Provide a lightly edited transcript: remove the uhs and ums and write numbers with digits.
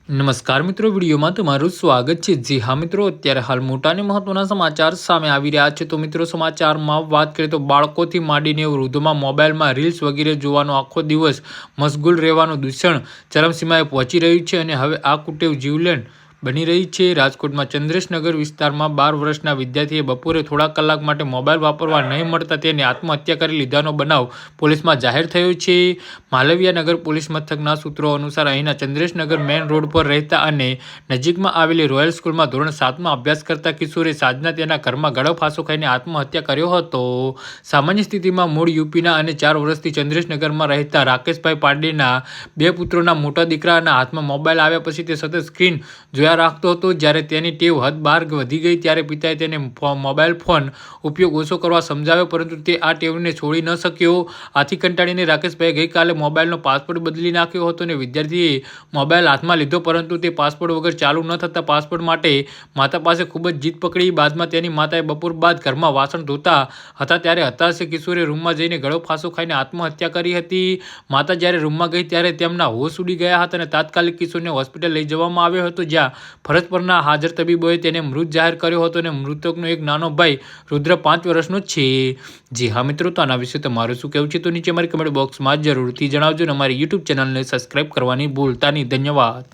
નમસ્કાર મિત્રો, વિડીયોમાં તમારું સ્વાગત છે। જી હા મિત્રો, અત્યારે હાલ મોટા અને મહત્વના સમાચાર સામે આવી રહ્યા છે। તો મિત્રો, સમાચારમાં વાત કરીએ તો બાળકોથી માંડીને વૃદ્ધોમાં મોબાઈલમાં રીલ્સ વગેરે જોવાનો આખો દિવસ મશગુલ રહેવાનું દૂષણ ચરમસીમાએ પહોંચી રહ્યું છે અને હવે આ કુટેવ જીવલેણ બની રહી છે। રાજકોટમાં ચંદ્રેશનગર વિસ્તારમાં 12 વર્ષના વિદ્યાર્થીએ બપોરે થોડા કલાક માટે મોબાઈલ વાપરવા નહીં મળતા તેને આત્મહત્યા કરી લીધાનો બનાવ પોલીસમાં જાહેર થયો છે। માલવીયા નગર પોલીસ મથકના સૂત્રો અનુસાર અહીંના ચંદ્રેશનગર મેઇન રોડ પર રહેતા અને નજીકમાં આવેલી રોયલ સ્કૂલમાં ધોરણ 7માં અભ્યાસ કરતા કિશોરે સાંજના તેના ઘરમાં ગળો ફાંસો ખાઈને આત્મહત્યા કર્યો હતો। સામાન્ય સ્થિતિમાં મૂળ યુપીના અને 4 વર્ષથી ચંદ્રેશનગરમાં રહેતા રાકેશભાઈ પાંડેના 2 પુત્રોના મોટા દીકરાના હાથમાં મોબાઈલ આવ્યા પછી તે સતત સ્ક્રીન જોયા રાખતો હતો। જ્યારે તેની ટેવ હદ બહાર વધી ગઈ ત્યારે પિતાએ તેને મોબાઈલ ફોન ઉપયોગ ઓછો કરવા સમજાવ્યો, પરંતુ તે આ ટેવને છોડી ન શક્યો। આથી કંટાળીને રાકેશભાઈએ ગઈકાલે મોબાઈલનો પાસવર્ડ બદલી નાખ્યો હતો અને વિદ્યાર્થીએ મોબાઈલ હાથમાં લીધો, પરંતુ તે પાસવર્ડ વગર ચાલુ ન થતા પાસવર્ડ માટે માતા પાસે ખૂબ જ જીદ પકડી। બાદમાં તેની માતાએ બપોર બાદ ઘરમાં વાસણ ધોતા હતા ત્યારે હતાશે કિશોરે રૂમમાં જઈને ગળો ફાંસો ખાઈને આત્મહત્યા કરી હતી। માતા જ્યારે રૂમમાં ગઈ ત્યારે તેમના હોશ ઉડી ગયા હતા અને તાત્કાલિક કિશોરને હોસ્પિટલ લઈ જવામાં આવ્યો હતો, જ્યાં ફરજ પરના હાજર તબીબોએ તેને મૃત જાહેર કર્યો હતો અને મૃતકનો એક નાનો ભાઈ રુદ્ર 5 વર્ષનો છે। જી હા મિત્રો, તો આના વિશે તમારું શું કહેવું છે તો નીચે અમારી કમેન્ટ બોક્સમાં જરૂરથી જણાવજો અને અમારી યુટ્યુબ ચેનલને સબસ્ક્રાઈબ કરવાની ભૂલતા નહીં। ધન્યવાદ।